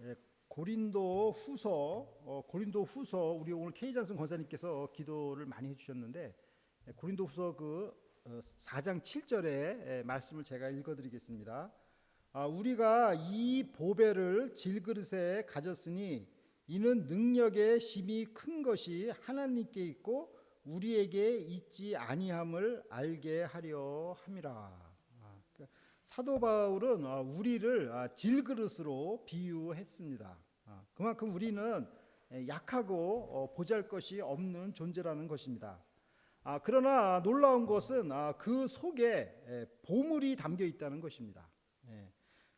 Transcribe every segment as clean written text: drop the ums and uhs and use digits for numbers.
예, 고린도 후서 우리 오늘 K잔슨 권사님께서 기도를 많이 해주셨는데 고린도후서 4장 7절의 말씀을 제가 읽어드리겠습니다. 우리가 이 보배를 질그릇에 가졌으니 이는 능력의 힘이 큰 것이 하나님께 있고 우리에게 있지 아니함을 알게 하려 함이라. 사도 바울은 우리를 질그릇으로 비유했습니다. 그만큼 우리는 약하고 보잘것이 없는 존재라는 것입니다. 그러나 놀라운 것은 그 속에 보물이 담겨 있다는 것입니다.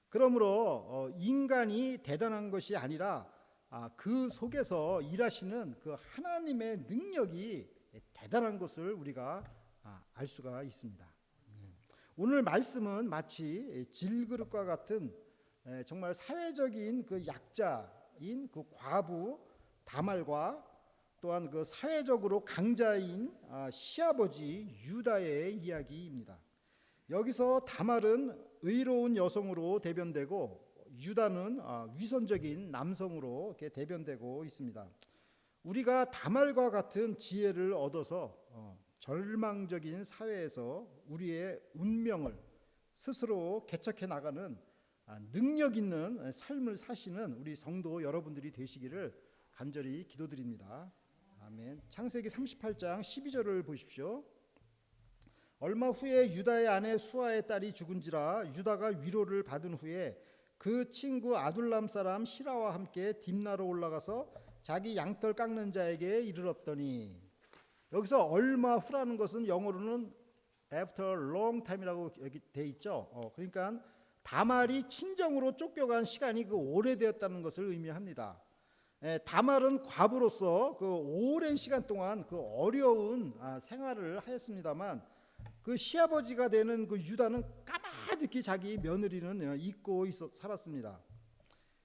그러므로 인간이 대단한 것이 아니라 그 속에서 일하시는 그 하나님의 능력이 대단한 것을 우리가 알 수가 있습니다. 오늘 말씀은 마치 질그릇과 같은 정말 사회적인 그 약자인 그 과부 다말과 또한 그 사회적으로 강자인 시아버지 유다의 이야기입니다. 여기서 다말은 의로운 여성으로 대변되고 유다는 위선적인 남성으로 이렇게 대변되고 있습니다. 우리가 다말과 같은 지혜를 얻어서 절망적인 사회에서 우리의 운명을 스스로 개척해 나가는 능력 있는 삶을 사시는 우리 성도 여러분들이 되시기를 간절히 기도드립니다. 아멘. 창세기 38장 12절을 보십시오. 얼마 후에 유다의 아내 수아의 딸이 죽은지라 유다가 위로를 받은 후에 그 친구 아둘람 사람 시라와 함께 딥나로 올라가서 자기 양털 깎는 자에게 이르렀더니, 여기서 얼마 후라는 것은 영어로는 after long time이라고 여기 돼 있죠. 그러니까 다말이 친정으로 쫓겨간 시간이 오래되었다는 것을 의미합니다. 다말은 과부로서 그 오랜 시간 동안 그 어려운 생활을 하였습니다만 그 시아버지가 되는 그 유다는 까마득히 자기 며느리는 잊고 살았습니다.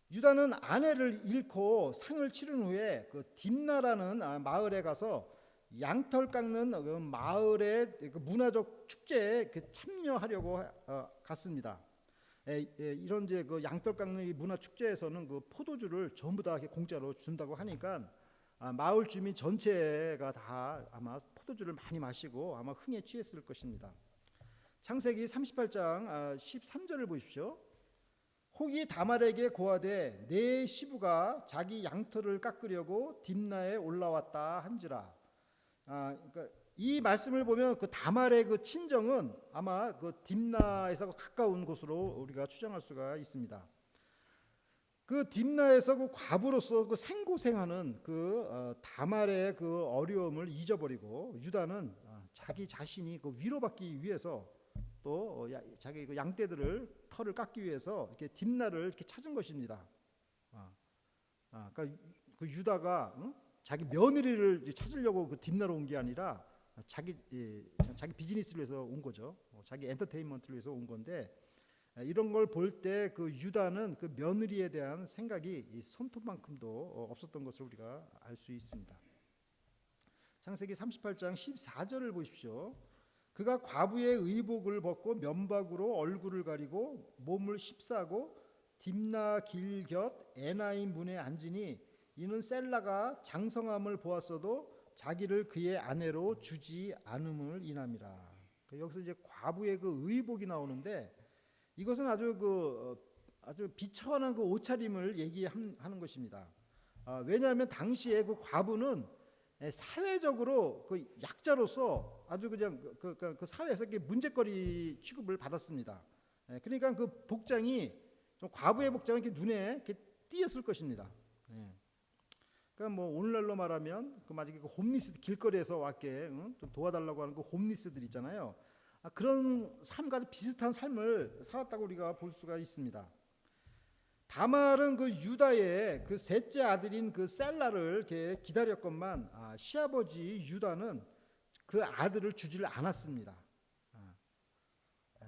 유다는 아내를 잃고 상을 치른 후에 그 딥나라는 마을에 가서 양털 깎는 그 마을의 그 문화적 축제에 참여하려고 갔습니다. 이런 이제 그 양털 깎는 이 문화 축제에서는 그 포도주를 전부 다 이렇게 공짜로 준다고 하니까 마을 주민 전체가 다 아마 포도주를 많이 마시고 아마 흥에 취했을 것입니다. 창세기 38장 13절을 보십시오. 혹이 다말에게 고하되 내 시부가 자기 양털을 깎으려고 딥나에 올라왔다 한지라. 그러니까 이 말씀을 보면 그 다말의 그 친정은 아마 그 딥나에서 가까운 곳으로 우리가 추정할 수가 있습니다. 그 딥나에서 그 과부로서 그 생고생하는 그 다말의 그 어려움을 잊어버리고 유다는 자기 자신이 그 위로받기 위해서 또 자기 그 양떼들을 털을 깎기 위해서 이렇게 딥나를 이렇게 찾은 것입니다. 그러니까 그 유다가 자기 며느리를 찾으려고 그 딥나로 온 게 아니라 자기 비즈니스를 위해서 온 거죠. 자기 엔터테인먼트를 위해서 온 건데, 이런 걸 볼 때 그 유다는 그 며느리에 대한 생각이 손톱만큼도 없었던 것을 우리가 알 수 있습니다. 창세기 38장 14절을 보십시오. 그가 과부의 의복을 벗고 면박으로 얼굴을 가리고 몸을 휩싸고 딥나 길 곁 에나임 문에 앉으니 이는 셀라가 장성함을 보았어도 자기를 그의 아내로 주지 않음을 인함이라. 여기서 이제 과부의 그 의복이 나오는데 이것은 아주 비천한 그 옷차림을 얘기하는 것입니다. 왜냐하면 당시에 그 과부는 사회적으로 그 약자로서 아주 그냥 그 사회에서 문제거리 취급을 받았습니다. 그러니까 그 복장이 좀 과부의 복장이 이렇게 눈에 이렇게 띄었을 것입니다. 그러니까 뭐 오늘날로 말하면 그 마치 그 홈리스 길거리에서 왔게 좀 도와달라고 하는 그 홈리스들 있잖아요. 그런 삶과 비슷한 삶을 살았다고 우리가 볼 수가 있습니다. 다말은 그 유다의 그 셋째 아들인 그 셀라를 이렇게 기다렸건만 시아버지 유다는 그 아들을 주질 않았습니다.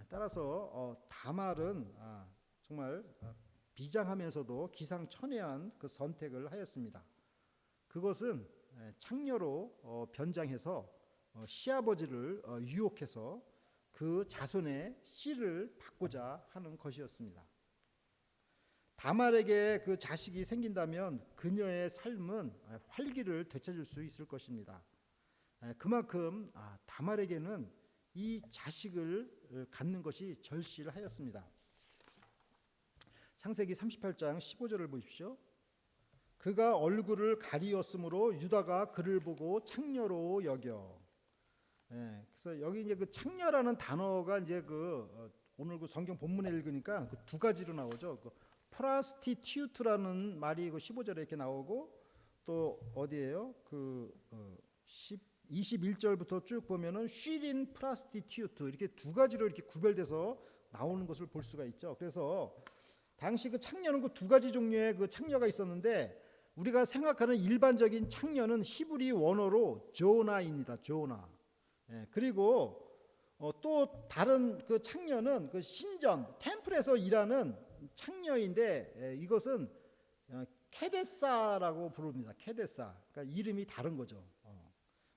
따라서 다말은 정말 비장하면서도 기상천외한 그 선택을 하였습니다. 그것은 창녀로 변장해서 시아버지를 유혹해서 그 자손의 씨를 받고자 하는 것이었습니다. 다말에게 그 자식이 생긴다면 그녀의 삶은 활기를 되찾을 수 있을 것입니다. 그만큼 다말에게는 이 자식을 갖는 것이 절실하였습니다. 창세기 38장 15절을 보십시오. 그가 얼굴을 가리었으므로 유다가 그를 보고 창녀로 여겨. 그래서 여기 이제 그 창녀라는 단어가 이제 오늘 그 성경 본문에 읽으니까 그 두 가지로 나오죠. 그 프라스티튜트라는 말이 그 15절에 이렇게 나오고 또 어디예요? 21절부터 쭉 보면은 쉬린 프라스티튜트 이렇게 두 가지로 이렇게 구별돼서 나오는 것을 볼 수가 있죠. 그래서 당시 그 창녀는 그 두 가지 종류의 그 창녀가 있었는데 우리가 생각하는 일반적인 창녀는 히브리 원어로 조나입니다. 조나. 그리고 또 다른 그 창녀는 그 신전 템플에서 일하는 창녀인데 이것은 케데사라고 부릅니다. 케데사. 그러니까 이름이 다른 거죠.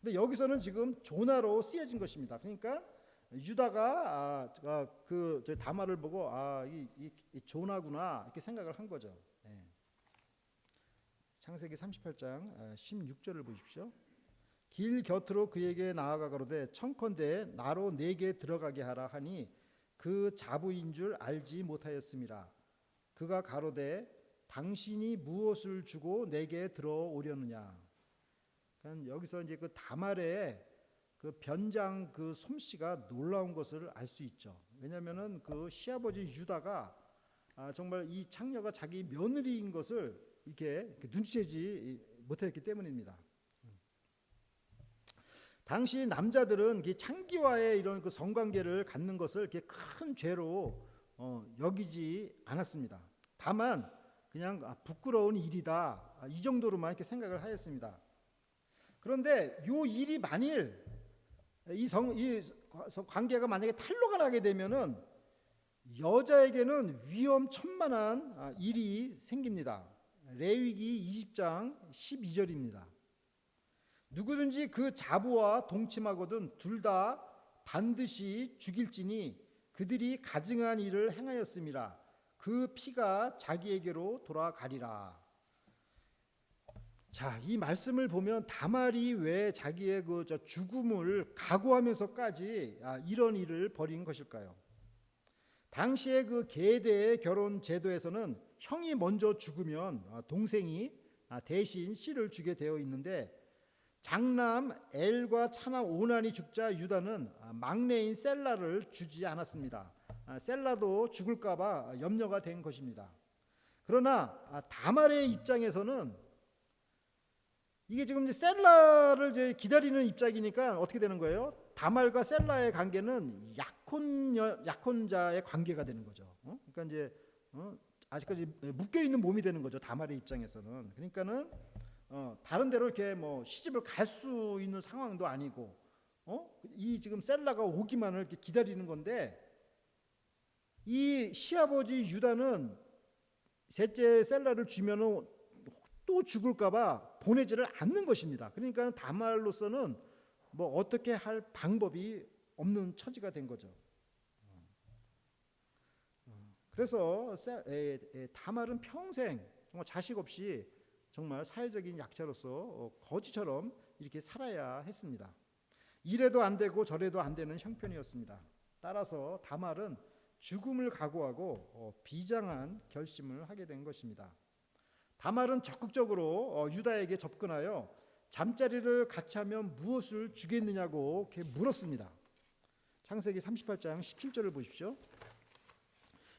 근데 여기서는 지금 조나로 쓰여진 것입니다. 그러니까 유다가 그 다말을 보고 이 조나구나 이렇게 생각을 한 거죠. 창세기 38장 16절을 보십시오. 길 곁으로 그에게 나아가 가로되 청컨대 나로 내게 들어가게 하라 하니 그 자부인 줄 알지 못하였음이라. 그가 가로되 당신이 무엇을 주고 내게 들어오려느냐. 그러니까 여기서 이제 그 다말의 그 변장 그 솜씨가 놀라운 것을 알 수 있죠. 왜냐하면은 그 시아버지 유다가 정말 이 창녀가 자기 며느리인 것을 이렇게 눈치채지 못했기 때문입니다. 당시 남자들은 창기와의 이런 그 성관계를 갖는 것을 이렇게 큰 죄로 여기지 않았습니다. 다만 그냥 부끄러운 일이다 이 정도로만 이렇게 생각을 하였습니다. 그런데 이 일이 만일 이 관계가 만약에 탄로가 나게 되면은 여자에게는 위험천만한 일이 생깁니다. 레위기 20장 12절입니다. 누구든지 그 자부와 동침하거든 둘 다 반드시 죽일지니 그들이 가증한 일을 행하였음이라. 그 피가 자기에게로 돌아가리라. 자, 이 말씀을 보면 다말이 왜 자기의 그 죽음을 각오하면서까지 이런 일을 벌인 것일까요? 당시의 그 계대의 결혼 제도에서는 형이 먼저 죽으면 동생이 대신 씨를 주게 되어 있는데 장남 엘과 차남 오난이 죽자 유다는 막내인 셀라를 주지 않았습니다. 셀라도 죽을까봐 염려가 된 것입니다. 그러나 다말의 입장에서는 이게 지금 이제 셀라를 이제 기다리는 입장이니까 어떻게 되는 거예요? 다말과 셀라의 관계는 약혼자의 관계가 되는 거죠. 그러니까 이제 아직까지 묶여 있는 몸이 되는 거죠. 다말의 입장에서는. 그러니까는 다른 데로 이렇게 뭐 시집을 갈 수 있는 상황도 아니고, 이 지금 셀라가 오기만을 이렇게 기다리는 건데, 이 시아버지 유다는 셋째 셀라를 주면은 또 죽을까봐 보내지를 않는 것입니다. 그러니까 다말로서는 뭐 어떻게 할 방법이 없는 처지가 된 거죠. 그래서 다말은 평생 정말 자식 없이 정말 사회적인 약자로서 거지처럼 이렇게 살아야 했습니다. 이래도 안 되고 저래도 안 되는 형편이었습니다. 따라서 다말은 죽음을 각오하고 비장한 결심을 하게 된 것입니다. 다말은 적극적으로 유다에게 접근하여 잠자리를 같이 하면 무엇을 주겠느냐고 이렇게 물었습니다. 창세기 38장 17절을 보십시오.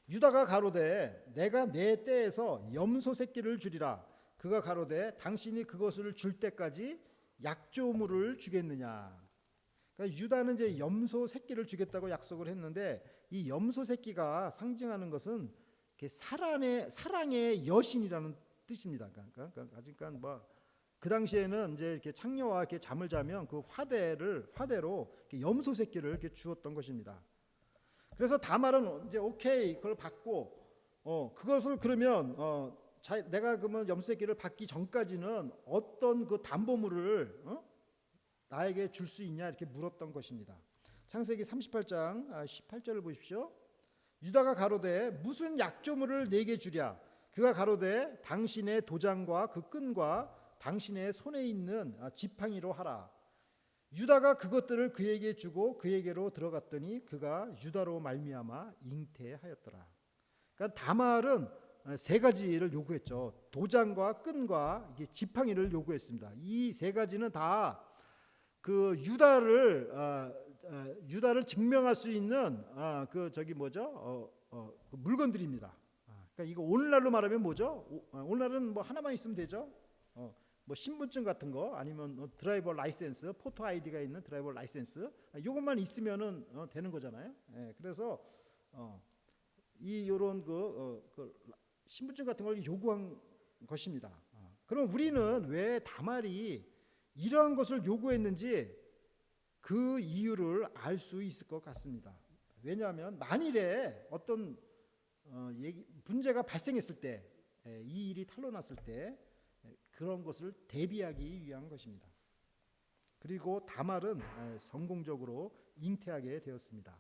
유다가 가로되 내가 내 떼에서 염소 새끼를 주리라. 그가 가로되 당신이 그것을 줄 때까지 약조물을 주겠느냐. 그러니까 유다는 이제 염소 새끼를 주겠다고 약속을 했는데 이 염소 새끼가 상징하는 것은 사랑의 여신이라는 뜻입니다. 그러니까 뭐 그 당시에는 이제 이렇게 창녀와 이렇게 잠을 자면 그 화대로 이렇게 염소 새끼를 이렇게 주었던 것입니다. 그래서 다말은 이제 오케이 그걸 받고 그것을 그러면 내가 그러면 염소 새끼를 받기 전까지는 어떤 그 담보물을 나에게 줄 수 있냐 이렇게 물었던 것입니다. 창세기 38장 18절을 보십시오. 유다가 가로되 무슨 약조물을 내게 주랴. 그가 가로되 당신의 도장과 그 끈과 당신의 손에 있는 지팡이로 하라. 유다가 그것들을 그에게 주고 그에게로 들어갔더니 그가 유다로 말미암아 잉태하였더라. 그러니까 다말은 세 가지를 요구했죠. 도장과 끈과 이게 지팡이를 요구했습니다. 이 세 가지는 다 그 유다를 증명할 수 있는 그 물건들입니다. 그러니까 이거 오늘날로 말하면 뭐죠? 오늘날은 뭐 하나만 있으면 되죠. 뭐 신분증 같은 거 아니면 드라이버 라이센스, 포토 아이디가 있는 드라이버 라이센스, 이것만 있으면은 되는 거잖아요. 그래서 이 요런 그 신분증 같은 걸 요구한 것입니다. 그럼 우리는 왜 다말이 이러한 것을 요구했는지 그 이유를 알 수 있을 것 같습니다. 왜냐하면 만일에 어떤 문제가 발생했을 때, 이 일이 탄로났을 때 그런 것을 대비하기 위한 것입니다. 그리고 다말은 성공적으로 잉태하게 되었습니다.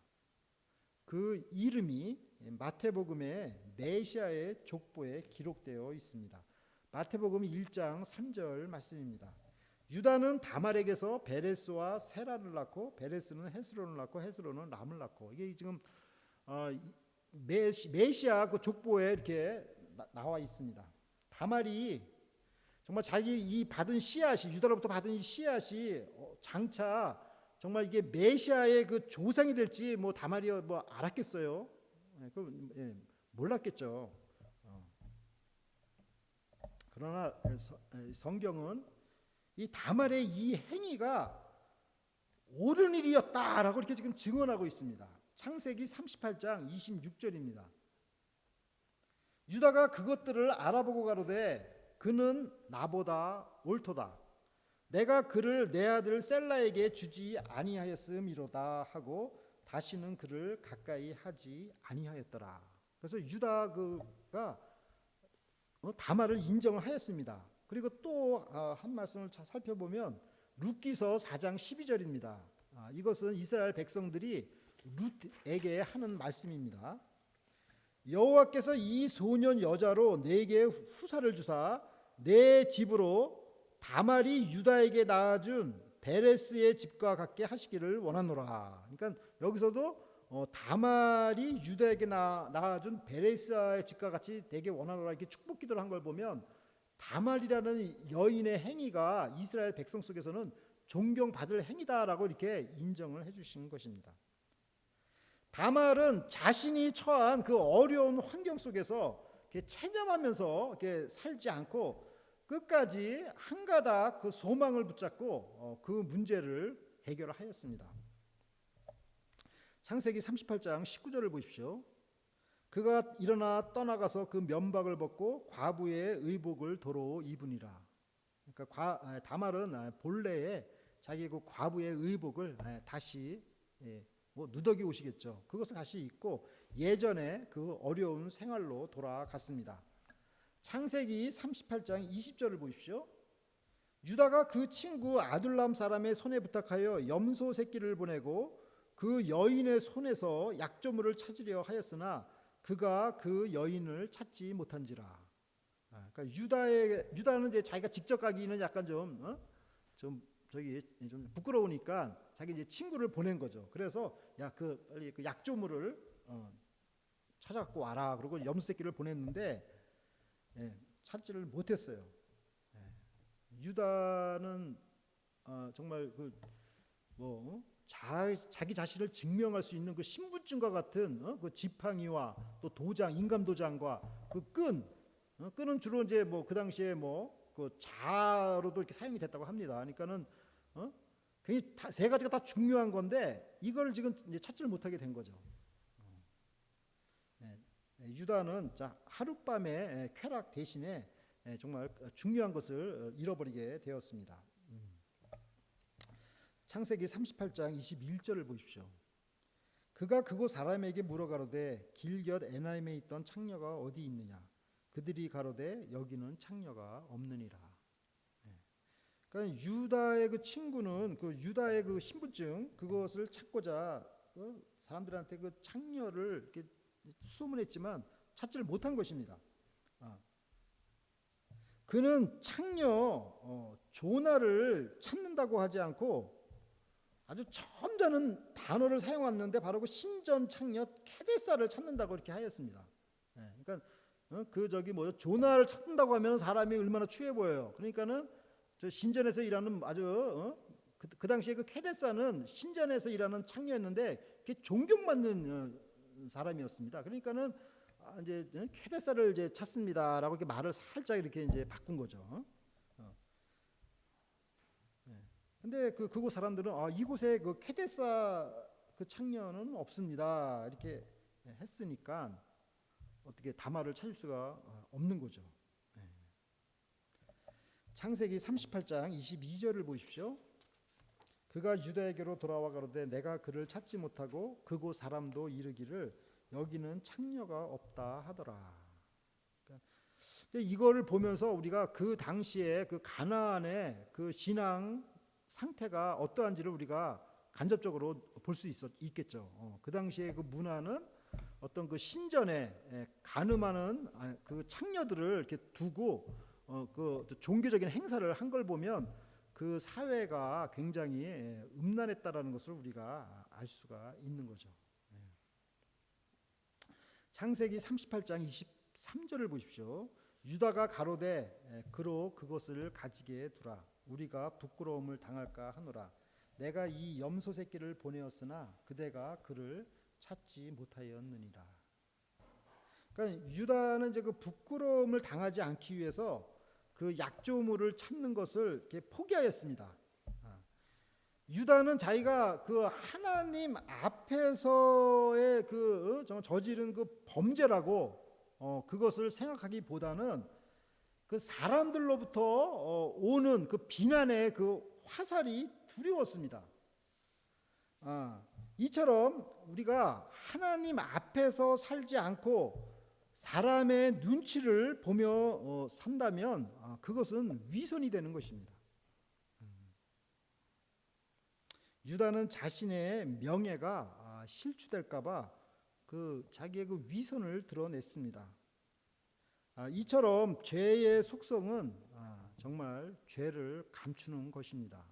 그 이름이 마태복음의 메시아의 족보에 기록되어 있습니다. 마태복음 1장 3절 말씀입니다. 유다는 다말에게서 베레스와 세라를 낳고 베레스는 헤스론을 낳고 헤스론은 람을 낳고, 이게 지금 메시아 그 족보에 이렇게 나와 있습니다. 다말이 정말 자기 이 받은 씨앗이, 유다로부터 받은 이 씨앗이 장차 정말 이게 메시아의 그 조상이 될지 뭐 다말이 뭐 알았겠어요? 몰랐겠죠. 그러나 성경은 이 다말의 이 행위가 옳은 일이었다라고 이렇게 지금 증언하고 있습니다. 창세기 38장 26절입니다. 유다가 그것들을 알아보고 가로되 그는 나보다 옳도다. 내가 그를 내 아들 셀라에게 주지 아니하였음이로다 하고 다시는 그를 가까이 하지 아니하였더라. 그래서 유다가 다말을 인정을 하였습니다. 그리고 또 한 말씀을 살펴보면 룻기서 4장 12절입니다. 이것은 이스라엘 백성들이 룻에게 하는 말씀입니다. 여호와께서 이 소년 여자로 내게 후사를 주사 내 집으로 다말이 유다에게 낳아준 베레스의 집과 같게 하시기를 원하노라. 그러니까 여기서도 다말이 유다에게 낳아준 베레스의 집과 같이 되게 원하노라 이렇게 축복 기도를 한 걸 보면 다말이라는 여인의 행위가 이스라엘 백성 속에서는 존경받을 행위다라고 이렇게 인정을 해주신 것입니다. 다말은 자신이 처한 그 어려운 환경 속에서 체념하면서 이렇게 살지 않고 끝까지 한 가닥 그 소망을 붙잡고 그 문제를 해결하였습니다. 창세기 38장 19절을 보십시오. 그가 일어나 떠나가서 그 면박을 벗고 과부의 의복을 도로 입으니라. 그러니까 다말은 본래에 자기 그 과부의 의복을 다시 뭐 누더기 옷이겠죠. 그것을 다시 입고 예전에 그 어려운 생활로 돌아갔습니다. 창세기 38장 20절을 보십시오. 유다가 그 친구 아둘람 사람의 손에 부탁하여 염소 새끼를 보내고 그 여인의 손에서 약조물을 찾으려 하였으나 그가 그 여인을 찾지 못한지라. 그러니까 유다는 이제 자기가 직접 가기는 약간 좀 부끄러우니까 자기 이제 친구를 보낸 거죠. 그래서 빨리 그 약조물을 찾아갖고 와라. 그리고 염소 새끼를 보냈는데 찾지를 못했어요. 유다는 정말 자기 자신을 증명할 수 있는 그 신분증과 같은 그 지팡이와 또 도장, 인감 도장과 그 끈은 주로 이제 그 당시에 그 자로도 이렇게 사용이 됐다고 합니다. 그러니까는 굉장히 세 가지가 다 중요한 건데 이걸 지금 이제 찾지를 못하게 된 거죠. 유다는 하룻밤의 쾌락 대신에 정말 중요한 것을 잃어버리게 되었습니다. 창세기 38장 21절을 보십시오. 그가 그곳 사람에게 물어가로되 길곁 에나임에 있던 창녀가 어디 있느냐. 그들이 가로되 여기는 창녀가 없느니라. 그러니까 유다의 그 친구는 그 유다의 그 신분증 그것을 찾고자 사람들한테 그 창녀를 이렇게 수소문했지만 찾지를 못한 것입니다. 그는 창녀 조나를 찾는다고 하지 않고 아주 점잖은 단어를 사용했는데 바로 그 신전 창녀 케데사를 찾는다고 이렇게 하였습니다. 그러니까 그 조나를 찾는다고 하면 사람이 얼마나 추해 보여요. 그러니까는 저 신전에서 일하는 아주 그 당시에 그 케데사는 신전에서 일하는 창녀였는데 그게 존경받는 사람이었습니다. 그러니까는 이제 케데사를 이제 찾습니다라고 이렇게 말을 살짝 이렇게 이제 바꾼 거죠. 근데 그곳 사람들은 이곳에 그 케데사 그 창녀는 없습니다. 이렇게 했으니까 어떻게 다말을 찾을 수가 없는 거죠. 창세기 38장 22절을 보십시오. 그가 유다에게로 돌아와 가로되 내가 그를 찾지 못하고 그곳 사람도 이르기를 여기는 창녀가 없다 하더라. 그러니까 이거를 보면서 우리가 그 당시에 그 가나안의 그 신앙 상태가 어떠한지를 우리가 간접적으로 볼 수 있겠죠. 그 당시에 그 문화는 어떤 그 신전에 가늠하는 그 창녀들을 이렇게 두고 그 종교적인 행사를 한 걸 보면 그 사회가 굉장히 음란했다라는 것을 우리가 알 수가 있는 거죠. 창세기 38장 23절을 보십시오. 유다가 가로되 그로 그것을 가지게 두라. 우리가 부끄러움을 당할까 하노라. 내가 이 염소 새끼를 보내었으나 그대가 그를 찾지 못하였느니라. 그러니까 유다는 이제 그 부끄러움을 당하지 않기 위해서 그 약조물을 찾는 것을 이렇게 포기하였습니다. 유다는 자기가 그 하나님 앞에서의 그 저지른 그 범죄라고 그것을 생각하기보다는 그 사람들로부터 오는 그 비난의 그 화살이 두려웠습니다. 이처럼 우리가 하나님 앞에서 살지 않고 사람의 눈치를 보며 산다면 그것은 위선이 되는 것입니다. 유다는 자신의 명예가 실추될까봐 그 자기의 그 위선을 드러냈습니다. 이처럼 죄의 속성은 정말 죄를 감추는 것입니다.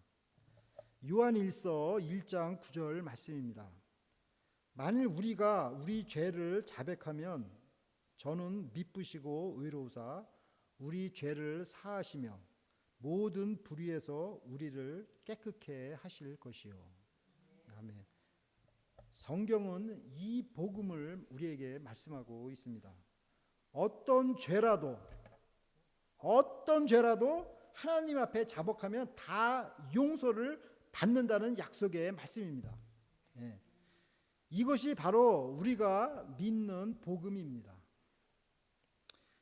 요한일서 1장 9절 말씀입니다. 만일 우리가 우리 죄를 자백하면 저는 미쁘시고 의로우사 우리 죄를 사하시며 모든 불의에서 우리를 깨끗게 하실 것이요. 아멘. 성경은 이 복음을 우리에게 말씀하고 있습니다. 어떤 죄라도 하나님 앞에 자복하면 다 용서를 받는다는 약속의 말씀입니다. 이것이 바로 우리가 믿는 복음입니다.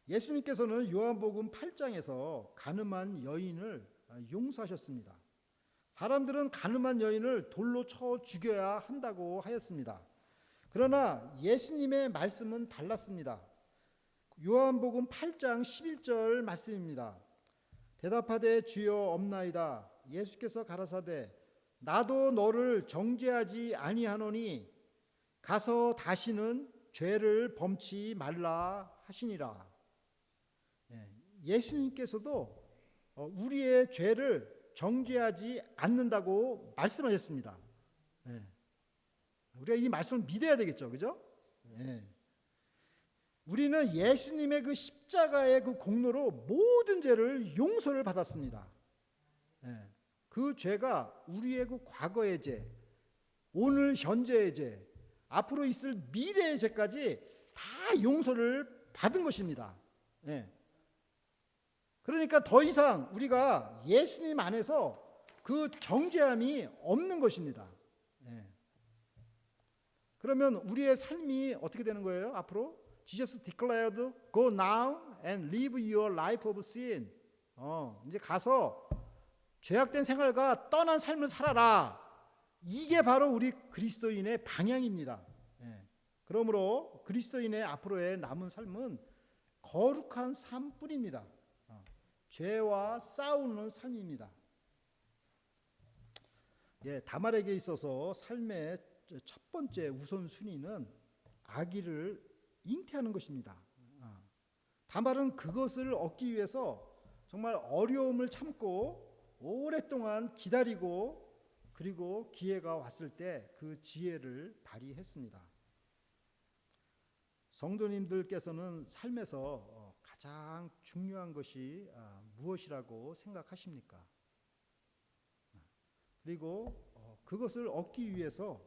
예수님께서는 요한복음 8장에서 간음한 여인을 용서하셨습니다. 사람들은 간음한 여인을 돌로 쳐 죽여야 한다고 하였습니다. 그러나 예수님의 말씀은 달랐습니다. 요한복음 8장 11절 말씀입니다. 대답하되 주여 없나이다. 예수께서 가라사대 나도 너를 정죄하지 아니하노니 가서 다시는 죄를 범치 말라 하시니라. 예수님께서도 우리의 죄를 정죄하지 않는다고 말씀하셨습니다. 우리가 이 말씀을 믿어야 되겠죠, 그죠? 우리는 예수님의 그 십자가의 그 공로로 모든 죄를 용서를 받았습니다. 그 죄가 우리의 그 과거의 죄, 오늘 현재의 죄, 앞으로 있을 미래의 죄까지 다 용서를 받은 것입니다. 그러니까 더 이상 우리가 예수님 안에서 그 정죄함이 없는 것입니다. 그러면 우리의 삶이 어떻게 되는 거예요? 앞으로 Jesus declared, go now and live your life of sin. 이제 가서 죄악된 생활과 떠난 삶을 살아라. 이게 바로 우리 그리스도인의 방향입니다. 그러므로 그리스도인의 앞으로의 남은 삶은 거룩한 삶뿐입니다. 죄와 싸우는 삶입니다. 다말에게 있어서 삶의 첫 번째 우선순위는 아기를 잉태하는 것입니다. 다말은 그것을 얻기 위해서 정말 어려움을 참고 오랫동안 기다리고 그리고 기회가 왔을 때 그 지혜를 발휘했습니다. 성도님들께서는 삶에서 가장 중요한 것이 무엇이라고 생각하십니까? 그리고 그것을 얻기 위해서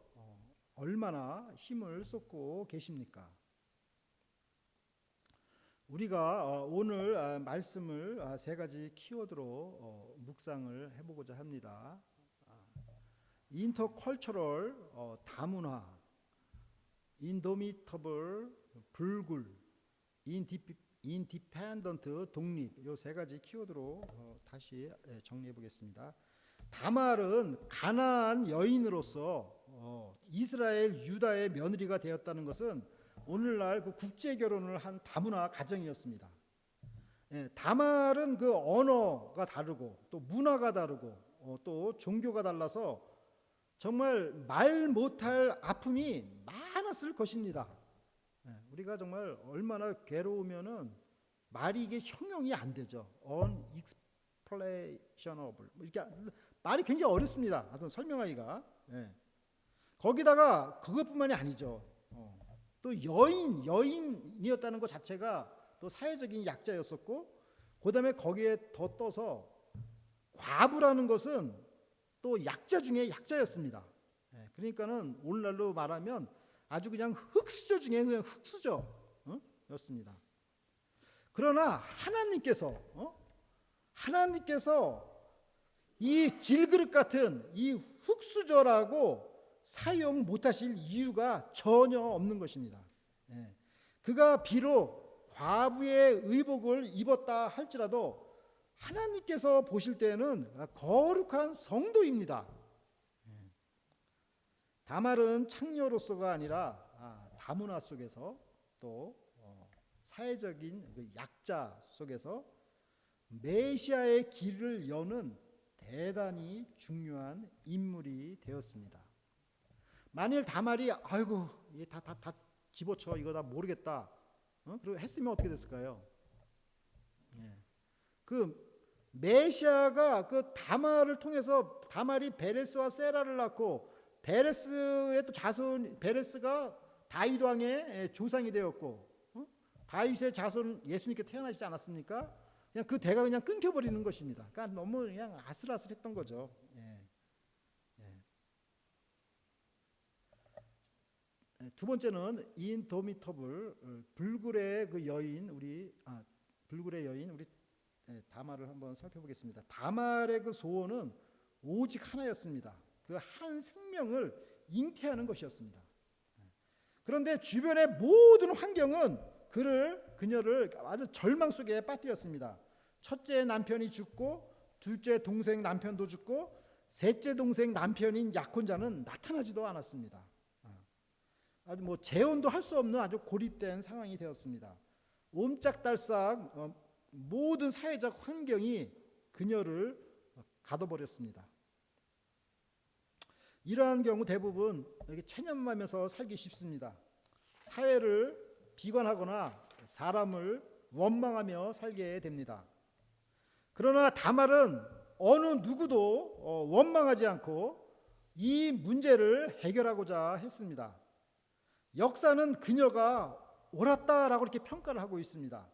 얼마나 힘을 쏟고 계십니까? 우리가 오늘 말씀을 세 가지 키워드로 묵상을 해보고자 합니다. 인터컬처럴 다문화, 인도미터블 불굴, 인디펜던트 독립, 이 세 가지 키워드로 다시 정리해 보겠습니다. 다말은 가나안 여인으로서 이스라엘 유다의 며느리가 되었다는 것은 오늘날 그 국제 결혼을 한 다문화 가정이었습니다. 다말은 그 언어가 다르고 또 문화가 다르고 또 종교가 달라서 정말 말 못할 아픔이 많았을 것입니다. 우리가 정말 얼마나 괴로우면은 말이 이게 형용이 안 되죠. unexplainable 이렇게 말이 굉장히 어렵습니다. 하여튼 설명하기가. 거기다가 그것뿐만이 아니죠. 또 여인이었다는 것 자체가 또 사회적인 약자였었고, 그다음에 거기에 더 떠서 과부라는 것은 또 약자 중에 약자였습니다. 그러니까는 오늘날로 말하면 아주 그냥 흙수저 중에 그냥 흙수저였습니다. 그러나 하나님께서 이 질그릇 같은 이 흙수저라고 사용 못하실 이유가 전혀 없는 것입니다. 그가 비록 과부의 의복을 입었다 할지라도 하나님께서 보실 때는 거룩한 성도입니다. 다말은 창녀로서가 아니라 다문화 속에서 또 사회적인 약자 속에서 메시아의 길을 여는 대단히 중요한 인물이 되었습니다. 만일 다말이 아이고 다 집어쳐 이거 다 모르겠다 그리고 했으면 어떻게 됐을까요? 그 메시아가 그 다말을 통해서 다말이 베레스와 세라를 낳고 베레스의 또 자손 베레스가 다윗 왕의 조상이 되었고 다윗의 자손 예수님께 태어나시지 않았습니까? 그냥 그 대가 그냥 끊겨버리는 것입니다. 그러니까 너무 그냥 아슬아슬했던 거죠. 두 번째는 인도미터블 불굴의 그 여인 불굴의 여인 우리 다말을 한번 살펴보겠습니다. 다말의 그 소원은 오직 하나였습니다. 그 한 생명을 잉태하는 것이었습니다. 그런데 주변의 모든 환경은 그녀를 아주 절망 속에 빠뜨렸습니다. 첫째 남편이 죽고 둘째 동생 남편도 죽고 셋째 동생 남편인 약혼자는 나타나지도 않았습니다. 아주 재혼도 할 수 없는 아주 고립된 상황이 되었습니다. 옴짝달싹 모든 사회적 환경이 그녀를 가둬버렸습니다. 이러한 경우 대부분 이렇게 체념하면서 살기 쉽습니다. 사회를 비관하거나 사람을 원망하며 살게 됩니다. 그러나 다말은 어느 누구도 원망하지 않고 이 문제를 해결하고자 했습니다. 역사는 그녀가 옳았다라고 이렇게 평가를 하고 있습니다.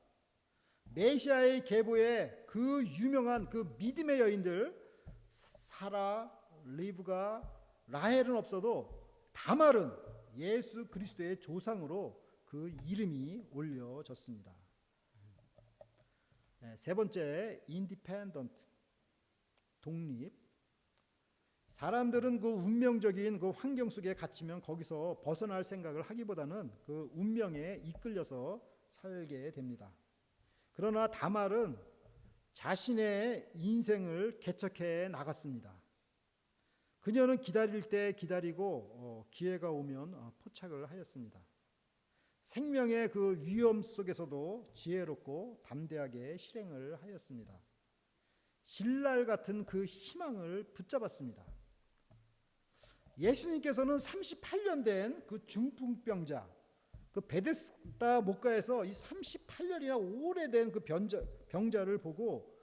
메시아의 계보에 그 유명한 그 믿음의 여인들 사라, 리브가, 라헬은 없어도 다말은 예수 그리스도의 조상으로 그 이름이 올려졌습니다. 세 번째, 인디펜던트 독립. 사람들은 그 운명적인 그 환경 속에 갇히면 거기서 벗어날 생각을 하기보다는 그 운명에 이끌려서 살게 됩니다. 그러나 다말은 자신의 인생을 개척해 나갔습니다. 그녀는 기다릴 때 기다리고 기회가 오면 포착을 하였습니다. 생명의 그 위험 속에서도 지혜롭고 담대하게 실행을 하였습니다. 신랄 같은 그 희망을 붙잡았습니다. 예수님께서는 38년 된 그 중풍병자, 그 베데스다 목가에서 이 38년이나 오래된 그 병자를 보고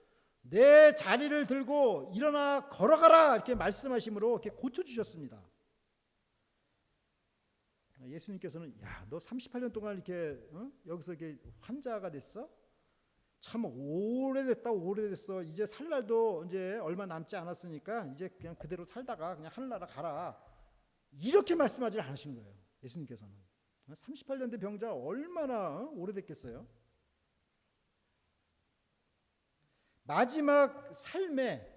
내 자리를 들고 일어나 걸어가라 이렇게 말씀하심으로 이렇게 고쳐주셨습니다. 예수님께서는 야, 너 38년 동안 이렇게 여기서 이렇게 환자가 됐어? 참 오래됐어. 이제 살 날도 이제 얼마 남지 않았으니까 이제 그냥 그대로 살다가 그냥 하늘나라 가라. 이렇게 말씀하지 않으시는 거예요. 예수님께서는 38년 된 병자 얼마나 오래됐겠어요? 마지막 삶에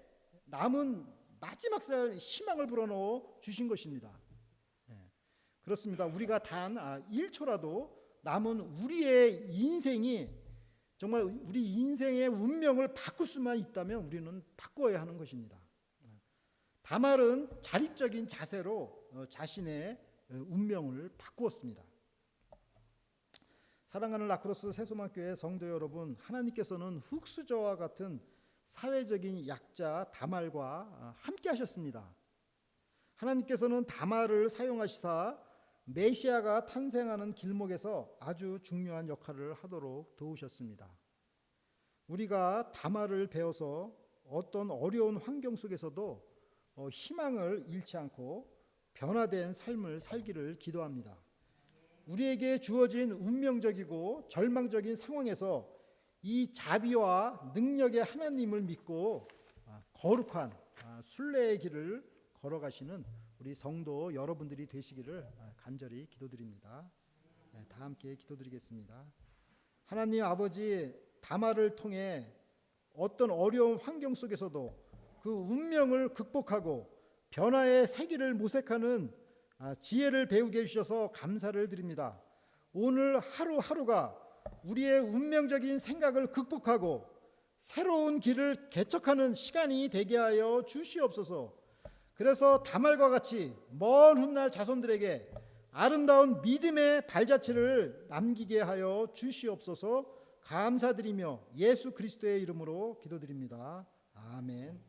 남은 마지막 살 희망을 불어넣어 주신 것입니다. 그렇습니다. 우리가 단 1초라도 남은 우리의 인생이 정말 우리 인생의 운명을 바꿀 수만 있다면 우리는 바꿔야 하는 것입니다. 다말은 자립적인 자세로 자신의 운명을 바꾸었습니다. 사랑하는 라크로스 새소망교회 성도 여러분, 하나님께서는 흙수저와 같은 사회적인 약자 다말과 함께 하셨습니다. 하나님께서는 다말을 사용하시사 메시아가 탄생하는 길목에서 아주 중요한 역할을 하도록 도우셨습니다. 우리가 다말을 배워서 어떤 어려운 환경 속에서도 희망을 잃지 않고 변화된 삶을 살기를 기도합니다. 우리에게 주어진 운명적이고 절망적인 상황에서 이 자비와 능력의 하나님을 믿고 거룩한 순례의 길을 걸어가시는 우리 성도 여러분들이 되시기를 간절히 기도드립니다. 다 함께 기도드리겠습니다. 하나님 아버지, 다말을 통해 어떤 어려운 환경 속에서도 그 운명을 극복하고 변화의 세기를 모색하는 지혜를 배우게 해주셔서 감사를 드립니다. 오늘 하루하루가 우리의 운명적인 생각을 극복하고 새로운 길을 개척하는 시간이 되게 하여 주시옵소서. 그래서 다말과 같이 먼 훗날 자손들에게 아름다운 믿음의 발자취를 남기게 하여 주시옵소서. 감사드리며 예수 그리스도의 이름으로 기도드립니다. 아멘.